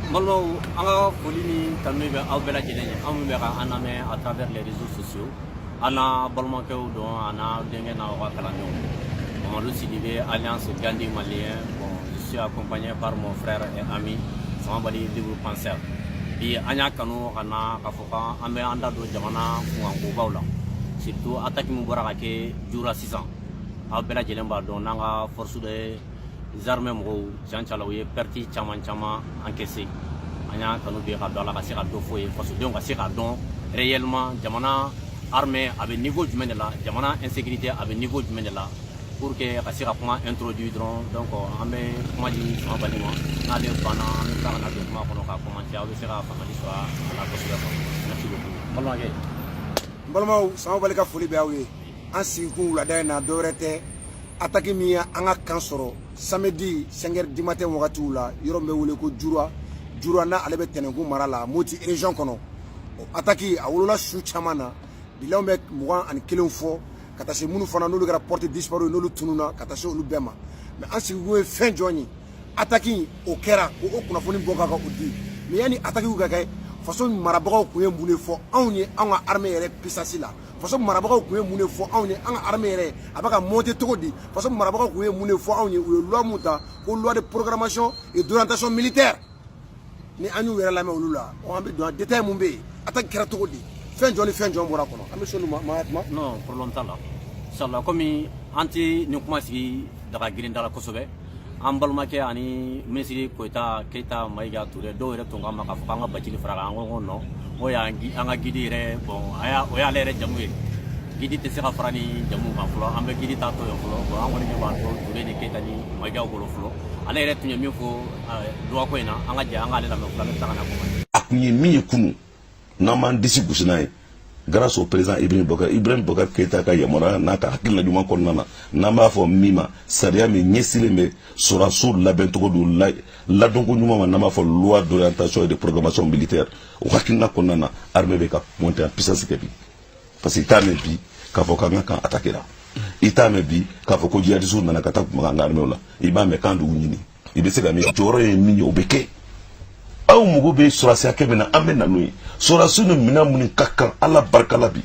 Malo, anga folini kanu be aw bela jelen am be ka aname à travers les réseaux sociaux. Ana balma ke do ana denge na wa kala nyo. Mamadou Sidibé, Alliance Gandhi Malien. Bon, je suis accompagné par mon frère et ami Sambali Libre Penseur. Bi anya kanu kana kafoka ambe anda do jamana fuango bawla. Surtout attaque mu boraka ke jura 600. Aw bela jelen ba do nanga force de les armées mo Jean Chalaouye perti chama encaissé anya kanu be ka do la ka sira do foye parce que donc ka sira don réellement jamana armée avec niveau du la jamana insécurité avec niveau du la pour que ka sira kuma introduire donc ambe kuma di sama bani mo na le bana na ka na de kuma kono ka comment ya sira fa mali so la ko sira ko merci beaucoup balma sama bali ka foli be awe an sinku la dai na dorete attaque mi anga kansoro samedi 5h du matin wakati la yoro mbe wule ko jura na ale be tenengu marala moti région kono attaque a wolola su chamana bilaw be mugan ani kelen fo kata se munu fana nolu gara porte disparu nolu tununa kata se olu bema mais an sigu fin joni attaque o kera ko o kuna foni boka ka odi mais yani attaque ga kay façon marabagaw ko ye mune fo anw anga armée yere puissance la façon marabagaw ko ye mune fo anw anga armée yere abaka monter togodi façon marabagaw ko ye mune fo anw o loi muta ko loi de programmation et d'orientation militaire ni anu yere la me olula o ambe do détail mumbe attaque kera togodi fin joni bora kono ambe sonu ma non pour longtemps là inchallah comme anti ni kuma sigi daga girinda la kosobe ambalmake ani ministre Koita Keita Maiga Touré do re tonga maka fanga bacili faraga ngo no o ya anga gidi re bon aya o ya lere jamu gidi te sera farani jamu ma flo ambe gidi ta to yo flo bon angoni ni ba to Touré ni Keita ni Maiga go flo ala re tunya mi ko do ko ina anga ja anga le la me flo ta kana ko akuni mi kunu na man disi businaye grâce au président Ibrahim Bokar Keita ka yamora na ka hakilina juma konnana na ma fo mima sariya mi nyesile me sura sur la bentogo du la donko nyuma na ma fo loi d'orientation et de programmation militaire o hakilina konnana armée be ka monter en puissance kebi parce que ta me bi ka fo ka kan attaquer la ita me bi ka fo ko jihadisu na ka ta ma armée la iba me kan du nyini ibe se ga mi joro e mi obeke aw mugo be surasi akemena amena nui surasi no mina muni kakkan ala barkalabi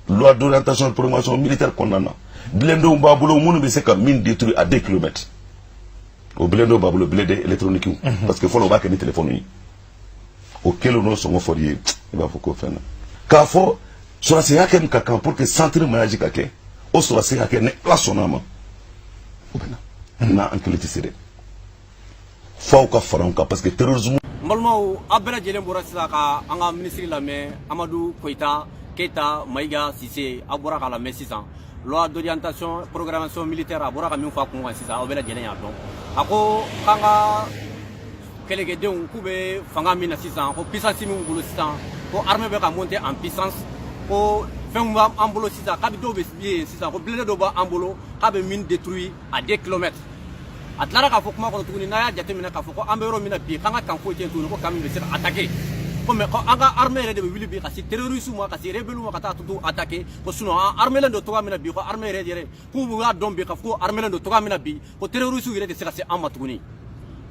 loi d'orientation et de programmation militaire konnana blendo babulo munu be se ka min détruit à 2 km au blendo babulo blende électronique parce que follow back ni téléphone yi o kelo no songo forier il va faut ko fena ka fo surasi akem kakkan pour que centre magique ake o surasi ake ne la sonama o bena na enquête sire faut ka faranka parce que terrorisme Malmo abela jelen bora sila ka anga ministre la me Amadou Koita Keita Maiga Cissé abora ka la me 600 loi d'orientation programmation militaire abora ka min fa kun sisa abela jelen ya don ako anga kelege den kube fanga mina 600 ko puissance min bulu 600 ko armée be ka monter en puissance ko fenwa ambolo 600 ka bi do be 600 ko blende do ba ambolo ka be min détruit à 2 km atlara ka fo kuma ko tuguni na ya jatemina ka fo ko ambero mina bi kanga kan ko ten tuguni ko kam be sira attaquer ko me ko anga armée de wili bi ka si terroriste mo ka si rebelle mo ka ta tutu attaquer ko suno armée le do to mina bi ko armée re dire ko bu ga dombe ka fo armée le do to mina bi ko terroriste wi de sira se amma tuguni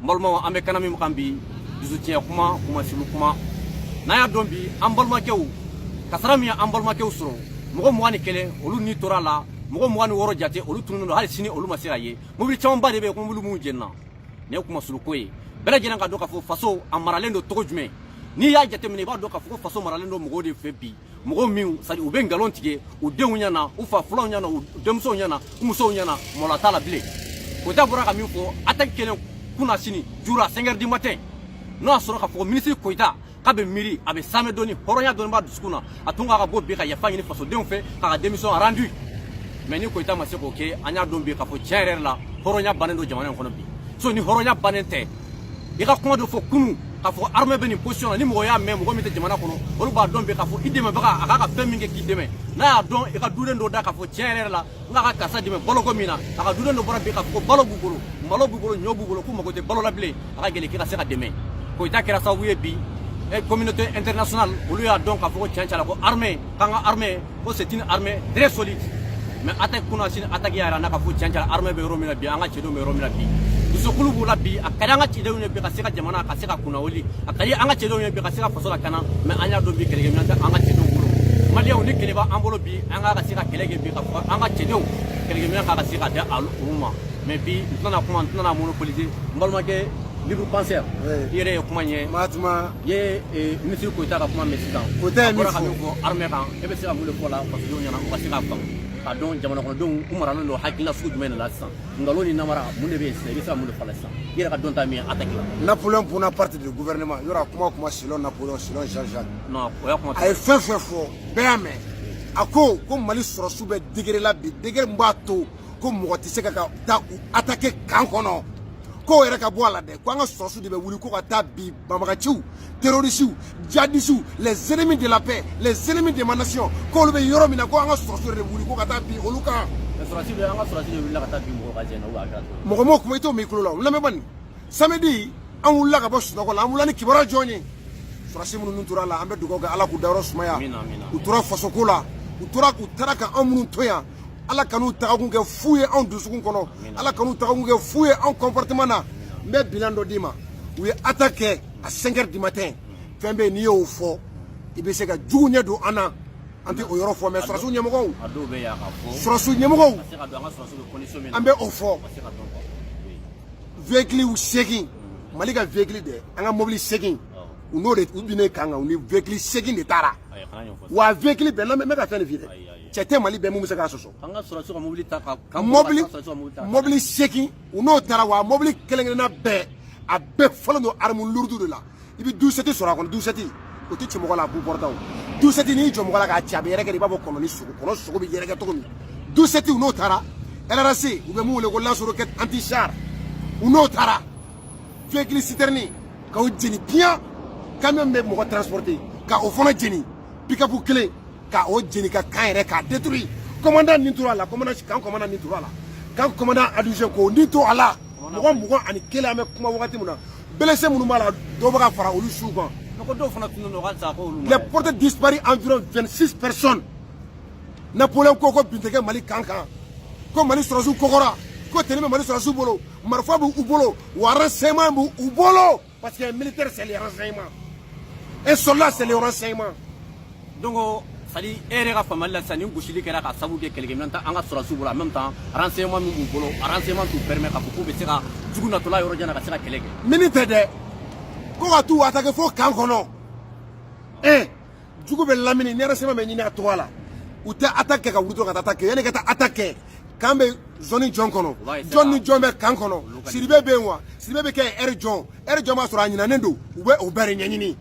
molmo ambe kanami mo kambi du soutien kuma silu kuma na ya dombi ambalma kew kasarami ambalma kew suro mo mo wani kele olu ni torala mogo mwani woro jate olu tununu hali sini olu masira ye mobili chamba de be ko mulu mu jenna ne kuma sulu koy bela jena ka do ka fo faso amaralendo to jume ni ya jate mini ba do ka fo faso maralendo mogo de febi mogo mi sadi u ben galon tige u denwu nyana u fa flo nyana u demso nyana u muso nyana mola tala bile ko ta bura ka mi fo attaque kelen kuna sini jura 5h du matin no asoro ka fo ministre Koita kabe miri abe same doni horonya doni ba duskuna atunga ka bo be ka yafa ni faso den fe ka démission rendu mais ni Koita ma se ko ke anya dombe ka fo tiere la horonya banen do jamana kono bi so ni horonya banen te e ka kuma do fo kunu ka fo armée be ni position ni mo ya même ko mi te jamana kono olu ba dombe ka fo ideme baka aka ka feminge ki deme na ya don e ka duden do da ka fo tiere la nga ka kasa deme bolo ko mina aka duden do bora be ka fo balo bugolo malo bugolo nyobu bugolo kuma ko te balo la bile aka gele ki ka se ka deme Koita kera sa wuye bi et communauté internationale olu ya don ka fo tianchala ko armée kanga armée ko c'est une armée très solide mais attaque kuna sin attaque yara naka fu tianjala armée be romina bi anga chedo me romina bi musokulu b'u la bi a ka di an ka cɛdenw ye bi ka se ka jamana ka se ka kunnawuli a ka di an ka cɛdenw ye bi ka se ka faso lakana mais an y'a dɔn bi kɛlɛkɛminɛn tɛ an ka cɛdenw bolo maliyɛnw ni kɛlɛ b'an bolo bi an ka se ka kɛlɛ kɛ bi ka fɔ an ka cɛdenw kɛlɛkɛminɛn ka se ka di olu ma mais bi n tɛna kuma n tɛna monopoliser n balimakɛ libre penseur i yɛrɛ ye kuma ɲɛ Mahatma ye ministre Koyita ka kuma mɛn sisan Koyita ye min fɔ ka min fɔ armée kan e bɛ se ka mun de fɔ la fasodenw ɲɛna u ka se k'a faamu k'a dɔn jamana kɔnɔdenw u maralen don hakilina sugu jumɛn de la sisan nkalon ni namara mun de bɛ yen sisan i bɛ se ka mun de fɔ la sisan i yɛrɛ ka dɔn ta min ye attaque la. Napoléon Bonaparte du gouvernement yɔrɔ kuma kuma selon Napoléon selon Jean-Jacques. non o y'a kuma. a ye fɛn fɛn fɔ bɛɛ y'a mɛn a ko Mali sɔrɔsiw bɛ degré la bi degré min b'a to ko mɔgɔ tɛ se ka taa u attaquer kan kɔnɔ ko yɛrɛ ka bɔ a la dɛ ko an ka sɔrɔsiw de bɛ wuli ko ka taa bi banbaganciw terroristes djihadistes les ennemis de la paix les ennemis de ma nation k'olu bɛ yɔrɔ min na ko an ka sɔrɔsiw de wuli ko ka taa bi olu kan. sɔrɔsi bɛ an ka sɔrɔsi de wulila ka taa bi mɔgɔw ka jɛn na u b'a kɛ mɔgɔ m'o kuma i t'o mɛn i tulo la o lamɛn bani samedi an wulila ka bɔ sunɔgɔ la an wulila ni kibaruya jɔn ye sɔrɔsi minnu tora a la an bɛ dugawu kɛ ala k'u dayɔrɔ sumaya u tora fasoko la u taara ka anw minnu to yan ala kan'u tagakun kɛ fu ye anw dusukun kɔnɔ ala kan'u tagakun kɛ fu ye anw comportement na n bɛ bilan dɔ d'i ma u ye attaque kɛ à 5 heures du matin fɛn bɛ yen n'i y'o fɔ i bɛ se ka jugu ɲɛ don an na an tɛ o yɔrɔ fɔ mais sɔrɔsiw ɲɛmɔgɔw sɔrɔsiw ɲɛmɔgɔw an bɛ o fɔ véhicule 8 Mali ka véhicule dɛ an ka mobili 8 u n'o de u binnen kan kan u ni véhicule 8 de taara wa véhicule bɛɛ n bɛ ka fɛn de f'i ye dɛ cɛ tɛ Mali bɛɛ mun bɛ se k'a sɔsɔ mobili 8 u n'o taara wa mobili kelen-kelenna bɛɛ a bɛɛ fɔlɔ don arme lourde de la i bɛ 17 sɔrɔ a kɔnɔ 17 o tɛ ci mɔgɔ la a b'u bɔrɔta o 17 n'i jɔ mɔgɔ la k'a ci a bɛ yɛrɛkɛ de i b'a fɔ kɔnɔ sogo bɛ yɛrɛkɛ cogo min 17 u n'o taara LRC u bɛ mun wele ko lance roquette anti char u n'o taara véhicule citerne k'o jeni piyan camion bɛ mɔgɔ transporter ka o fana jeni pick-up kelen ka o jeni ka kan yɛrɛ k'a détruire commandant nin tora a la kan commandant nin tora a la kan commandant adjoint k'o nin to a la mɔgɔ 21 an bɛ kuma wagati min na blessé minnu b'a la dɔw bɛ ka fara olu suw kan les portes disparu environ 26 personnes Napoléon ko bin tɛ kɛ Mali kan kan ko Mali sɔrɔsiw kɔgɔra ko teni bɛ Mali sɔrɔsiw bolo marifa b'u bolo wa renseignement b'u bolo parce que un militaire c'est les renseignements un soldat c'est les renseignements donc sadi e yɛrɛ ka faamuyali la sisan ni gosili kɛra ka sabu kɛ kɛlɛkɛminɛn ta an ka sɔrɔsiw bolo en même temps renseignement min b'u bolo renseignement t'u permet k'a fɔ k'u bɛ se ka jugu natɔla yɔrɔ jan na ka se ka kɛlɛ kɛ mini tɛ dɛ ko ka t'u attaquer fo kan kɔnɔ jugu bɛ lamini ni renseignement bɛ ɲini a tɔgɔ la u tɛ attaque kɛ ka wuli dɔrɔn ka taa attaque kɛ yanni ka taa attaque kɛ kan bɛ zone jɔn kɔnɔ jɔn ni jɔn bɛ kan kɔnɔ Sidibe bɛ yen wa Sidibe bɛ kɛ heure jɔn b'a sɔrɔ a ɲinanen don u bɛ o bɛɛ de ɲɛɲini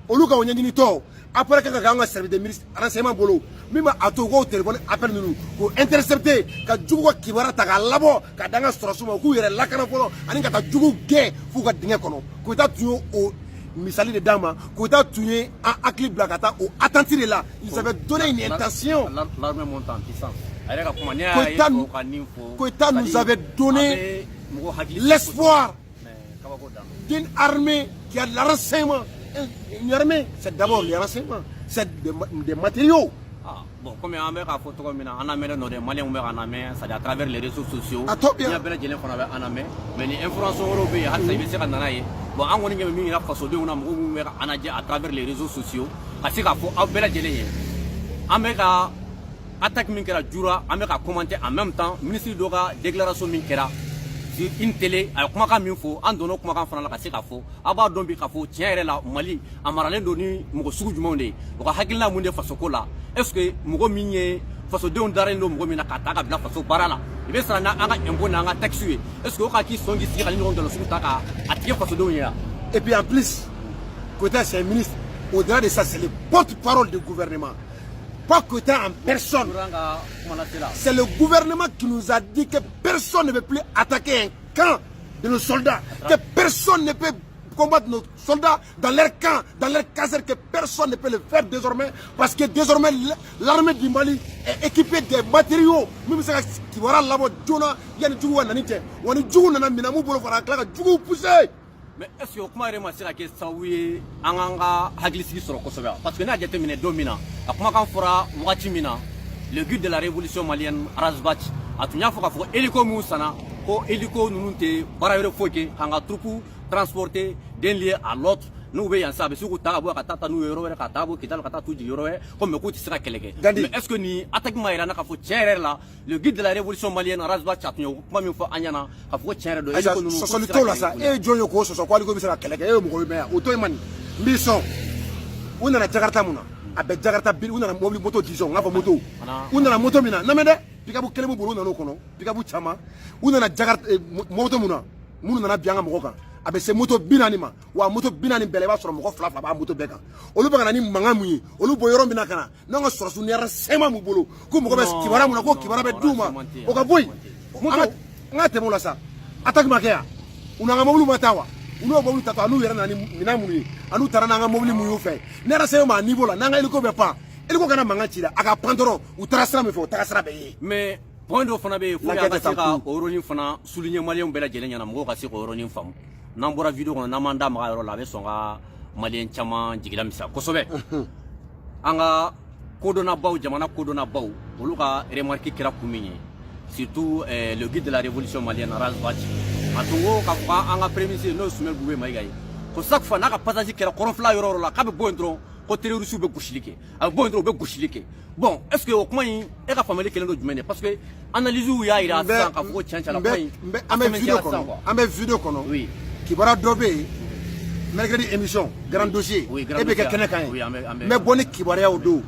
olu ka o ɲɛɲini tɔ après ka k'an ka service de ministre renseignement bolo min b'a to k'o téléphone appel ninnu k'o intercepter ka jugu ka kibaruya ta k'a labɔ ka da an ka sɔrɔsiw ma u k'u yɛrɛ lakana fɔlɔ ani ka taa jugu gɛn f'u ka dingɛ kɔnɔ Koyita tun ye o misali de d'an ma Koyita tun ye an hakili bila ka taa o attente de la ils avaient donné une intention l'armée monte en puissance Koyita nous avait donné l'espoir d'une armée qui a de la renseignement. Une armée, c'est d'abord les renseignements, c'est des matériaux. Bon, comme on a fait photo comme on a mis nos Maliens en amé, c'est à travers les réseaux sociaux. Il y a bien des gens en amé, mais les influences européennes, ça y est, c'est un anaï. Bon, on a mis une affaire sur deux, on a mis à travers les réseaux sociaux. Parce qu'il faut un bel agilé. Amérique attaque Minkera Djura, Amérique a commenté en même temps, ministre Doga, déclaration Minkera. Une télé a kuma ka min fɔ an donna kuma kan fana la ka se k'a fɔ a b'a dɔn bi k'a fɔ tiɲɛ yɛrɛ la Mali a maralen don ni mɔgɔ sugu jumɛnw de ye u ka hakilina mun de fasoko la est ce que mɔgɔ min ye fasodenw dalen don mɔgɔ min na ka taa ka bila faso baara la i bɛ sara n'an ka impôt n'an ka taxe ye est ce que o ka k'i sɔn k'i sigi ka ni ɲɔgɔn dɔlɔ sugu ta ka a tigɛ fasodenw ye wa. Et puis en plus Koyita c'est un ministre au-delà de ça c'est le porte-parole du gouvernement. Pas Koyita en personne. C'est le gouvernement qui nous a dit que personne ne peut plus attaquer un camp de nos soldats, que personne ne peut combattre nos soldats dans leur camp, dans leur caserne, que personne ne peut le faire désormais, parce que désormais l'armée du Mali est équipée des matériaux. Même si tu vois là-bas, il y a des gens qui ont poussé. Mais est-ce que kuma yɛrɛ ma se ka kɛ sababu ye an k'an ka hakilisigi sɔrɔ kosɛbɛ parce que n'a jateminɛ don min na a kumakan fɔra wagati min na le guide de la révolution malienne Razbach a tun y'a fɔ k'a fɔ hélico minnu sanna ko hélico ninnu tɛ baara wɛrɛ foyi kɛ k'an ka troupe transporter d'un lieu à l'autre n'u bɛ yan sa a bɛ se k'u ta ka bɔ ka taa n'u ye yɔrɔ wɛrɛ ka taa bɔ Kidal ka taa t'u jigin yɔrɔ wɛrɛ ko mais k'u tɛ se ka kɛlɛ kɛ mais est ce que nin attaque ma yira n na k'a fɔ tiɲɛ yɛrɛ la le guide de la révolution malienne Razva Tchatougne o kuma min fɔ an ɲɛna k'a fɔ ko tiɲɛ yɛrɛ don hélico ninnu sɔsɔli t'o la sa e ye jɔn ye k'o sɔsɔ ko hélico bɛ se ka kɛlɛ kɛ e ye mɔgɔ min yan o to ye man n b'i sɔn u nana Jakarta mun na a bɛ Jakarta u nana mobili moto disons n k'a fɔ moto u nana moto min na lamɛn dɛ pick-up kelen b'u bolo u nana o kɔnɔ pick-up caman u nana Jakarta moto mun na minnu nana bi an ka mɔgɔ kan a bɛ se moto 40 ma wa moto 40 bɛɛ la i b'a sɔrɔ mɔgɔ 2 b'a moto bɛɛ kan olu bɛ ka na ni mankan mun ye olu bɔ yɔrɔ min na ka na n'an ka sɔrɔsiw ni sɛma m'u bolo ko mɔgɔ bɛ kibaruya mun na ko kibaruya bɛ d'u ma o ka bɔ yen an ka tɛmɛ o la sa attaque ma kɛ yan u n'an ka mobili ma taa wa u n'o mobili ta n'u yɛrɛ nana ni minɛn mun ye an'u taara n'an ka mobili mun y'u fɛ ne yɛrɛ se ma a niveau la n'an ka hélico bɛ pan hélico kana mankan ci la a ka pan dɔrɔn u taara sira min fɛ o taara sira bɛ ye mais point dɔ fana bɛ yen fo an ka se ka o yɔrɔnin fana souligner maliyɛnw bɛɛ lajɛlen ɲɛna mɔgɔw ka se k'o yɔrɔnin faamu n'an bɔra video kɔnɔ n'an m'an da maga yɔrɔ la a bɛ sɔn ka maliyɛn caman jigila misa kosɛbɛ an ka kodɔnnabaw jamana kodɔnnabaw olu ka remarque kɛra kun min ye surtout le guide de la révolution malienne Razva Tchatougne a tun ko k'a fɔ an ka premier ministre n'o ye Sumɛn Bube Mayiga ye ko chaque fois n'a ka passage kɛra kɔrɔnfila yɔrɔ o yɔrɔ la k'a bɛ bɔ yen dɔrɔn ko terroristes bɛ gosili kɛ a bɛ bɔ yen dɔrɔn u bɛ gosili kɛ bon est ce que o kuma in e ka faamuyali kelen don jumɛn de parce que analyse y'a yira sisan k'a fɔ ko tiɲɛ tiɲɛ la kuma in an bɛ video kɔnɔ kibaruya dɔ bɛ yen mercredi émission grand dossier e bɛ kɛ kɛnɛ kan ye n bɛ bɔ ni kibaruya o don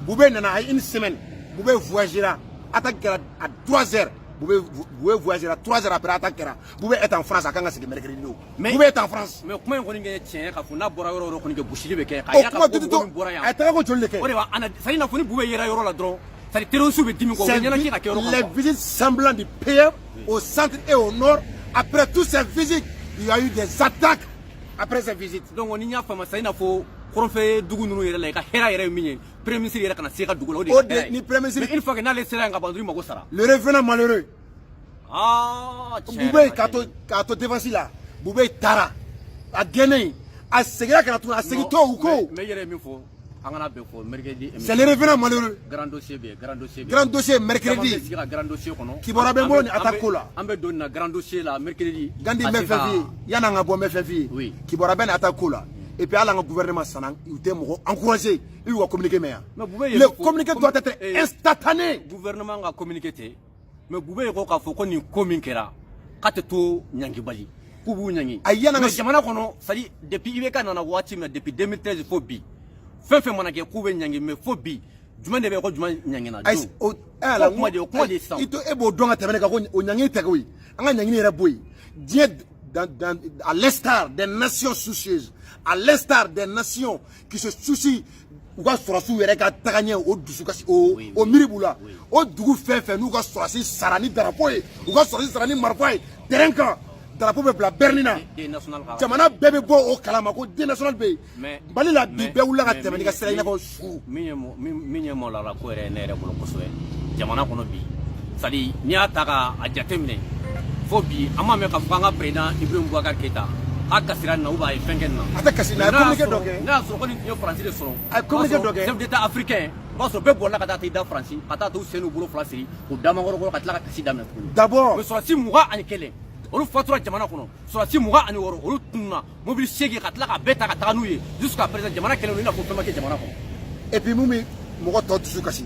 Bube nana a une semaine Bube voyagera attaque kɛra à 3 heures Bube voyagera 3 heures après attaque kɛra Bube est en France a kan ka segin mercredi don Bube est en France mais kuma in kɔni kɛ tiɲɛ k'a fɔ n'a bɔra yɔrɔ o yɔrɔ kɔni kɛ gosili bɛ kɛ o kuma tutu to a ye taga ko joli de kɛ o de b'a c'est à dire fɔ ni Bube yera yɔrɔ la dɔrɔn c'est à dire terroristes bɛ dimi kɔ o bɛ ɲɛnajɛ ka kɛ yɔrɔ kan les visites semblant du PM au centre et au nord après toutes ces visites il y a eu des attaques après ces visites donc ni y'a faamu c'est à dire fɔ kɔrɔnfɛ dugu ninnu yɛrɛ la i ka hɛrɛ yɛrɛ ye min ye premier ministre yɛrɛ kana se ka dugu la o de ye hɛrɛ ye ni premier ministre mais une fois que n'ale sera yan ka ban dɔrɔn i mago sara le revenant malheureux tiɲɛ Bube k'a to défense la Bube taara a gɛnnen a seginna ka na tuguni a segintɔ u ko mais yɛrɛ ye min fɔ an kana bɛn fɔ mercredi c'est le revenant malheureux grand dossier bɛ yen grand dossier mercredi sigi ka grand dossier kɔnɔ kibaruya bɛ n bolo ni attaque ko la an bɛ don nin na grand dossier la mercredi Gandi n bɛ fɛn f'i ye yan'an ka bɔ n bɛ fɛn f'i ye kibaruya bɛ ni attaque ko la et puis hali an ka gouvernement sanna u tɛ mɔgɔ encourager i y'u ka communiqué mɛn yan le communiqué doit être instantané gouvernement ka communiqué tɛ mais Bube ye ko k'a fɔ ko nin ko min kɛra k'a tɛ to ɲangibali k'u b'u ɲangi mais jamana kɔnɔ c'est à dire depuis IBK nana waati min na depuis 2013 fo bi fɛn fɛn mana kɛ k'u bɛ ɲangi mais fo bi jumɛn de bɛ ko jumɛn ɲangina don o kuma de ye sisan i to e b'o dɔn ka tɛmɛ ne kan ko o ɲangini tɛ koyi an ka ɲangini yɛrɛ bɔ yen diɲɛ à l'instar des nations soucieuses à l'instar des nations qui se soucient u ka sɔrɔsiw yɛrɛ ka tagaɲɛ o dusu kasi o miiri b'u la o dugu fɛn fɛn n'u ka sɔrɔsi sara ni drapeau ye u ka sɔrɔsi sara ni marifa ye terrain kan drapeau bɛ bila Berlin na jamana bɛɛ bɛ bɔ o kalama ko den national bɛ yen Mali la bi bɛɛ wulila ka tɛmɛ n'i ka sira i n'a fɔ su min ye mɔlala ko yɛrɛ ne yɛrɛ bolo kosɛbɛ jamana kɔnɔ bi c'est à dire n'i y'a ta k'a jateminɛ fo bi an m'a mɛn k'a fɔ an ka président Ibrahim Boubacar Keita a kasira nin na ou bien a ye fɛn kɛ nin na a tɛ kasi na a ye communiqué dɔ kɛ n'a y'a sɔrɔ ko nin tun ye Faransi de sɔrɔ a ye communiqué dɔ kɛ chef d'état africain o b'a sɔrɔ bɛɛ bolila ka taa i da Faransi ka taa t'u sen n'u bolo fila siri k'u da mankɔrɔ ka tila ka kasi daminɛ tuguni d'abord mais sɔrɔsi 21 olu fatura jamana kɔnɔ sɔrɔsi 26 olu tununa mobili 8 ka tila ka bɛɛ ta ka taga n'u ye jusqu'à présent jamana kɛlen don i n'a fɔ fɛn ma kɛ jamana kɔnɔ et puis mun bɛ mɔgɔ tɔ dusu kasi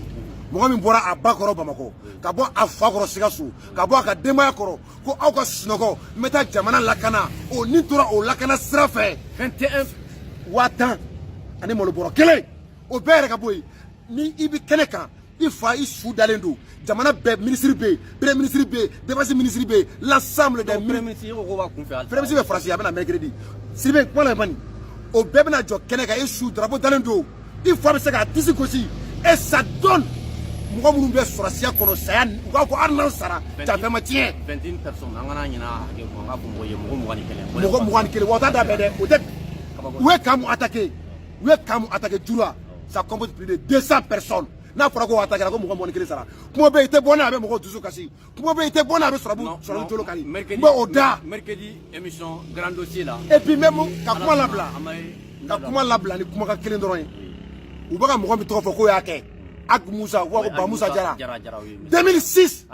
mɔgɔ min bɔra a ba kɔrɔ Bamakɔ ka bɔ a fa kɔrɔ Sikaso ka bɔ a ka denbaya kɔrɔ ko aw ka sunɔgɔ n bɛ taa jamana lakana o ni tora o lakana sira fɛ 21 1000 ani malobɔrɔ 1 o bɛɛ yɛrɛ ka bɔ yen ni i bɛ kɛnɛ kan i fa i su dalen don jamana bɛɛ ministre bɛ yen premier ministre bɛ yen défense ministre bɛ yen l'ensemble des premier ministre ko b'a kun fɛ premier ministre bɛ Faransi a bɛ na mercredi Sidibe kuma la mani o bɛɛ bɛ na jɔ kɛnɛ kan i su drapeau dalen don i fa bɛ se k'a disi gosi et ça donne mɔgɔ minnu bɛ sɔrɔsiya kɔnɔ saya u k'a fɔ hali n'an sara janfɛn ma tiɲɛ 21 personnes an kana ɲinɛ hakɛ kɔ an k'a fɔ mɔgɔ ye mɔgɔ 21 mɔgɔ 21 wa o t'a da bɛɛ dɛ o tɛ u ye camp mun attaqué Djoura ça compose plus de 200 personnes n'a fɔra ko attaqué ko mɔgɔ 21 sara kuma bɛ i tɛ bɔ n'a bɛ mɔgɔ dusu kasi kuma bɛ i tɛ bɔ n'a bɛ sɔrɔmu jolo kari n bɛ o da mercredi émission grand dossier la et puis même ka kuma labila ni kumakan kelen dɔrɔn ye u bɛ ka mɔgɔ min tɔgɔ fɔ k'o y'a kɛ Ak Musa ou Ba Musa Jara 2006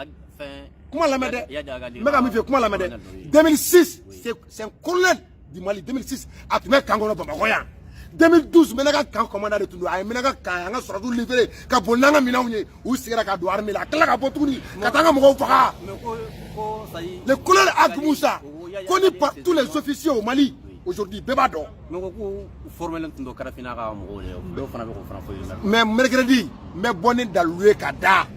Comment la mettre? Mais 2006, c'est un colonel du Mali. 2006, à tout mettre Kangono Babakoya. 2012, Menaga Kan commandant de Toulouse, Menaga Kan, surtout livré, Kabonanga Minaouye, ou Sierra Douarme, la Klaka Botouni, Katanga Mokofara. Le colonel Agmoussa, connu par tous les officiers au Mali, aujourd'hui, Bebado. Mais mercredi, mais bonne d'aloué Kada,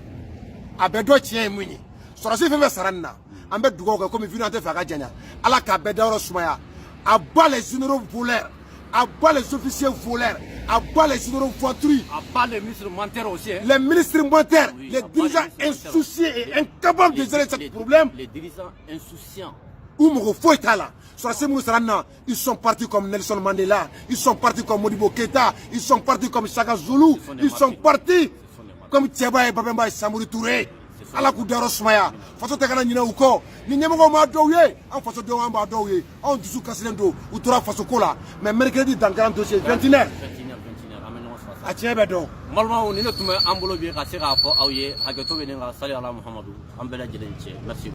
à Bedo Tien Muni. Sur la CFM Sarana, en bête du Gogo, comme il vient de faire à Djana, à la Kabeda Soumaya, à bas les généraux voleurs. À bas les officiers voleurs, à bas les généraux voituriers, à bas les ministres montaires aussi. Les ministres montaires, les dirigeants insouciés et incapables de gérer ce problème. Les dirigeants insouciants. Ils sont partis comme Nelson Mandela, ils sont partis comme Modibo Keita, ils sont partis comme Chaka Zulu, ils sont partis comme Thiaba et Babemba et Samouri Touré. Ala Koudaro Smaya, façon Takana Nina Uko, Ninyamo Madoye, en façon de Wamba Doye, en dessous Kassilendo, ou Tora Fasokola, mais mercredi dans le grand dossier, 21h. A Tiebedo. Malma, on est notre ambolo bien cassé à Aouye, Hagato Venera, Salah Mohamedou, Ambela Djelenche. Merci.